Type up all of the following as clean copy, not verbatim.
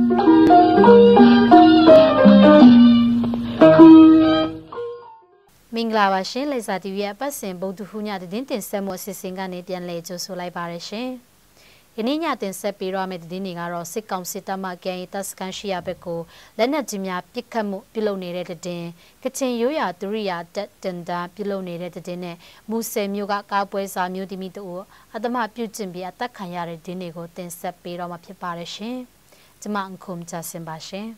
မင်္ဂလာပါရှင်လိပ်စာတီဗီရဲ့ပတ်စဉ်ဗုဒ္ဓဟူးညသတင်းတင်ဆက်မှုအစီအစဉ်ကနေပြန်လည်ကြိုဆိုလိုက်ပါရရှင်။ယနေ့ညတင်ဆက်ပေးရမယ့်သတင်းတွေကတော့စစ်ကောင်စစ်တပ်မှကန်ရီတပ်စခန်းရှိရာဘက်ကိုလက်နက်ကြီးများပစ်ခတ်မှုပြုလုပ်နေတဲ့သတင်းကချင်ရိုးရာဒုရိယာတပ်တင်တာပြုလုပ်နေတဲ့သတင်းနဲ့မူဆယ်မြို့ကကားပွဲစားမျိုးသမီးတို့အတ္တမပြုတ်ကျင်ပြီးအသက်ခံရတဲ့သတင်းတွေကိုတင်ဆက်ပေးတော့မှာဖြစ်ပါရရှင်။ကျွန်မအခုမှကြာစင်ပါရှင်။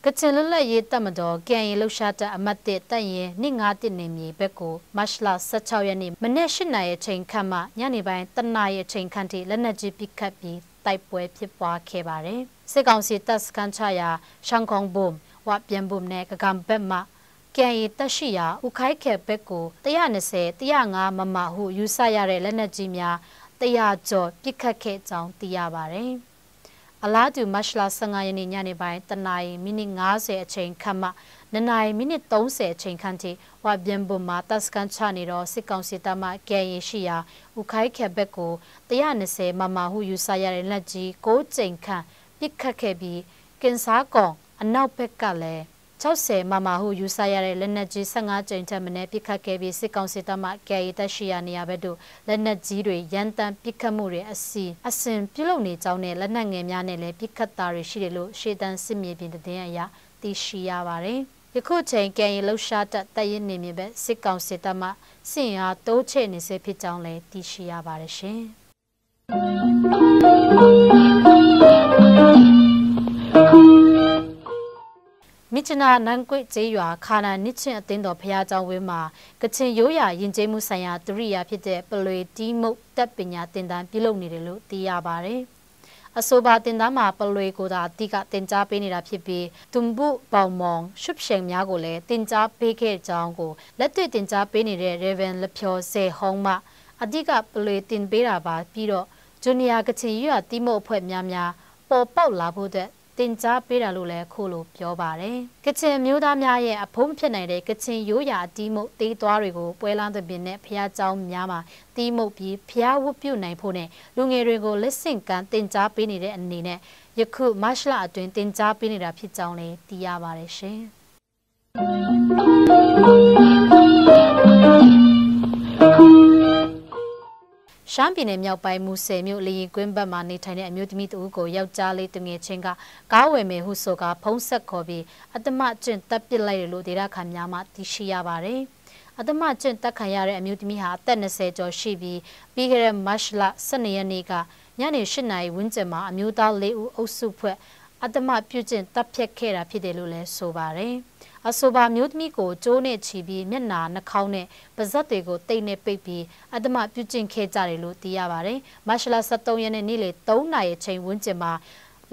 ကချင်လွတ်လပ်ရေးတပ်မတော်ကန်ရီလှုပ်ရှားတဲ့အမတ်တစ်တပ်ရင်251နေမြေဘက်ကိုမတ်လ16ရက်နေ့မနေ့8နာရီအချိန်ခန့်မှညနေပိုင်း3နာရီအချိန်ခန့်ထိလက်နက်ကြီးပစ်ခတ်ပြီးတိုက်ပွဲဖြစ်ပွားခဲ့ပါတယ်။စစ်ကောင်စီတပ်စခန်းချရာရှန်ခေါင်ဘုံဝပြန်ဘုံနဲ့ကကံဘက်မှကန်ရီတပ်ရှိရာဥခိုက်ခဲဘက်ကို120 105မမဟုယူဆရတဲ့လက်နက်ကြီးများ100ကျော်ပစ်ခတ်ခဲ့ကြောင်းသိရပါတယ်။အလားတူမတ်လ15ရက်နေ့ညနေပိုင်းတနာရီမိနစ်50အချိန်ခန့်မှ2နာရီမိနစ်30အချိန်ခန့်ထိဝပြန်ဘုံမှာတပ်စခန်းချနေတော့စစ်ကောင်စီတပ်မှကဲရီရှိရာဥခိုက်ခဲဘက်ကို120မမဟုယူဆရတဲ့လက်ကြီး6ကြိမ်ခန့်ပစ်ခတ်ခဲ့ပြီးကင်ဆာကောင်အနောက်ဘက်ကလည်း60မမဟုယူဆရတဲ့လက်နက်ကြီး15ကြိမ်ထက်မနည်းပစ်ခတ်ခဲ့ပြီးစစ်ကောင်စီတပ်မှကဲရီတပ်ရှိရာနေရာဘက်သို့လက်နက်ကြီးတွေရန်တမ်းပစ်ခတ်မှုတွေအစဉ်ပြုလုပ်နေကြောင်းနဲ့လက်နက်ငယ်များနဲ့လည်းပစ်ခတ်တာတွေရှိတယ်လို့ရှေ့တန်းစစ်မြေပြင်သတင်းအရသိရှိရပါတယ်။ယခုချိန်ကဲရီလှုပ်ရှားတပ်ရင်းနေမြေဘက်စစ်ကောင်စီတပ်မှစစ်အားတိုးချဲ့နေစေဖြစ်ကြောင်းလည်းသိရှိရပါတယ်ရှင်။မြစ်နာနန်းကွေကျေးရွာခါနာနစ်ချင်းအသင်းတော်ဖျားကျောင်းဝင်းမှာကချင်ရိုးရာယဉ်ကျေးမှုဆိုင်ရာဒုရိယာဖြစ်တဲ့ပလွေတီးမုတ်တပ်ပညာတင်တန်းပြုလုပ်နေတယ်လို့သိရပါတယ်။အဆိုပါတင်တန်းမှာပလွေကိုသာအတိကတင် जा ပေးနေတာဖြစ်ပြီးတွမ်ပုပေါင်မောင်ရှုပ်ရှင်များကိုလည်းတင် जा ပေးခဲ့ကြောင်းကိုလက်တွေ့တင် जा ပေးနေတဲ့ Raven လက်ဖြော်စေဟောင်းမှအတိကပလွေတင်ပေးတာပါပြီးတော့ဂျူနီယာကချင်ရိုးရာတီးမုတ်အဖွဲ့များပေါ်ပေါက်လာဖို့တဲ့တင် जा ပေးတာလို့လည်းခုလိုပြောပါတယ်။ကချင်မျိုးသားများရဲ့အဖုံးဖြစ်နိုင်တဲ့ကချင်ရိုးရာအတီးမုတ်တေးသွားတွေကိုပွဲလန်းသပင်နဲ့ဖျားเจ้าများမှာတီးမုတ်ပြီးဖျားဝတ်ပြုနိုင်ဖို့နဲ့လူငယ်တွေကိုလက်ဆင့်ကမ်းတင် जा ပေးနေတဲ့အနေနဲ့ယခုမတ်လအတွင်းတင် जा ပေးနေတာဖြစ်ကြောင်းလည်းသိရပါတယ်ရှင်။ရှမ်းပြည်နယ်မြောက်ပိုင်းမူဆယ်မြို့လေရင်ကွင်းဘက်မှာနေထိုင်တဲ့အမျိုးသမီးတဦးကိုယောက်ျားလေးတငယ်ချင်းကကားဝယ်မယ်ဟုဆိုကာဖုံးဆက်ခေါ်ပြီးအတ္တမကျင့်တပ်ပစ်လိုက်တယ်လို့ဒေသခံများမှသိရှိရပါတယ်။အတ္တမကျင့်တပ်ခံရတဲ့အမျိုးသမီးဟာအသက်20ကျော်ရှိပြီးပြီးခဲ့တဲ့မတ်လ12ရက်နေ့ကညနေ8နာရီဝန်းကျင်မှာအမျိုးသား4ဦးအုပ်စုဖွဲ့အတ္တမပြုကျင့်တပ်ဖြတ်ခဲ့တာဖြစ်တယ်လို့လည်းဆိုပါတယ်။အဆိုပါမျိုးသမီးကိုကျိုးနဲ့ချီပြီးမျက်နာနှာခေါင်းနဲ့ပါးစပ်တွေကိုတိတ်နဲ့ပိတ်ပြီးအတ္တမပြုကျင့်ခဲ့ကြတယ်လို့သိရပါတယ်။မတ်လ23ရက်နေ့လေ3နာရီအချိန်ဝန်းကျင်မှာ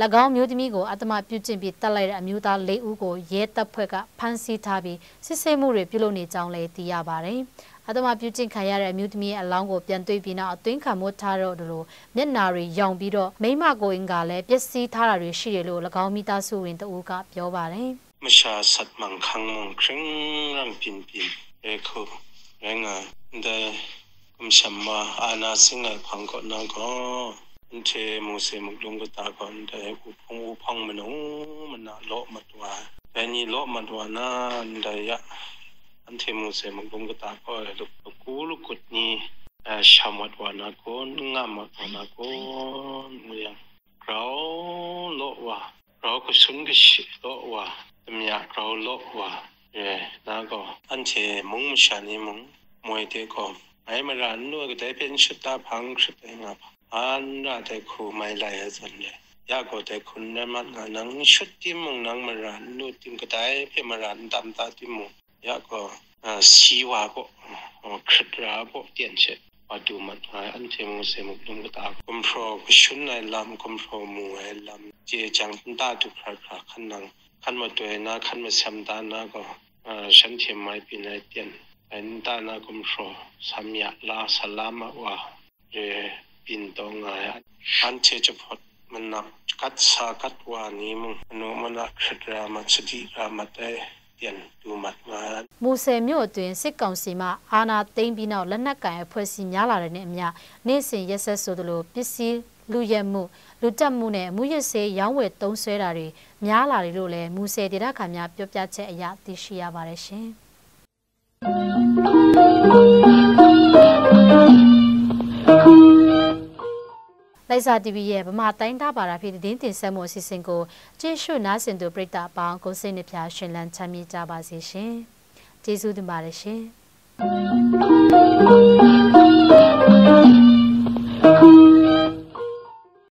၎င်းမျိုးသမီးကိုအတ္တမပြုကျင့်ပြီးတပ်လိုက်တဲ့အမျိုးသား4ဦးကိုရဲတပ်ဖွဲ့ကဖမ်းဆီးထားပြီးစစ်ဆေးမှုတွေပြုလုပ်နေကြောင်းလည်းသိရပါတယ်။အတ္တမပြုကျင့်ခံရတဲ့အမျိုးသမီးရဲ့အလောင်းကိုပြန်တွေ့ပြီးနောက်အသွင်ခံမှုထားတော့လို့မျက်နာတွေရောင်ပြီးတော့မိမကိုအင်ကလည်းပျက်စီးထားတာတွေရှိတယ်လို့၎င်းမိသားစုဝင်တဦးကပြောပါတယ်။ မရှာဆတ်မန်ခန်းမန်ခရင်ရန်ပင်ပင်ရေခုရငါတဲ့ကမ္ရှမအာနာစင်ငါဖန်ကောနာကောအန်ချေမူစေမလုံကတာကွန်တဲ့ဥဖုံမနုံမနာလောမတဝါဘယ်နီလောမတဝါနာတဲ့ရအန်ချေမူစေမလုံကတာကောလုကူလုကုတ်နီရှမတ်ဝါနာကောငါမတ်ဝါနာကောမယရောလောဝါရောကဆုန်ကရှိလောဝါမြာရောလောဝါနာကောအန်ချေမုံရှာနီမုံမွေတေကောအိုင်မရန်နိုကတဲ့ပင်ရှတာဖန်းရှတဲ့ငါအန်ရတဲ့ခုမိုင်လာရစံလေရကောတဲ့ခုနမငါနန်းရှတ်တိမုံနန်းမရန်နိုတင်ကတဲ့ဖေမရန်တမ်တာတိမုံရကောစီဝါကောခရဒရာကောတင်ချေအတူမတ်အန်ချေမုံစေမုံကတာကွန်ဖရောရှွန်းနိုင်လမ်ကွန်ဖရောမူဝဲလမ်ကျေချန်တာတူခရခခနန်းขันมาตัวน่าขันมาซ้ำตาน่าก็ฉันเทียมไม่เป็นไอเตียนเป็นตาน่ากุมโฟซ้ำยาลาสลามว่าเรปินตองไงอันเชจพอดมันนักกัดสากัดวานี้มึงโนมันนักขดรามาสติรามาได้ tiền tu mặt mà မူဆယ်မြို့အတွင်းစစ်ကောင်စီမှအာဏာသိမ်းပြီးနောက်လက်နက်ကိုင်အဖွဲ့အစည်းများလာတဲ့နဲ့အမျှနေ့စဉ်ရက်ဆက်ဆိုသလိုပစ္စည်းလူရဲမှုလူတက်မှုနဲ့မူရစေးရောင်းဝယ်သုံးဆွဲတာတွေများလာတယ်လို့လည်းမူဆယ်ဒေသခံများပြောပြချက်အရသိရှိရပါတယ်ရှင်လိုက်စာ TV ရဲ့ဗမာတိုင်းသားဘာသာဖြစ်တဲ့တင်ဆက်မှုအစီအစဉ်ကိုကြည့်ရှုနားဆင်သူပရိသတ်အပေါင်းကိုစိတ်နှပြရှင်လန်းချမ်းမြေ့ကြပါစေရှင်ကျေးဇူးတင်ပါတယ်ရှင်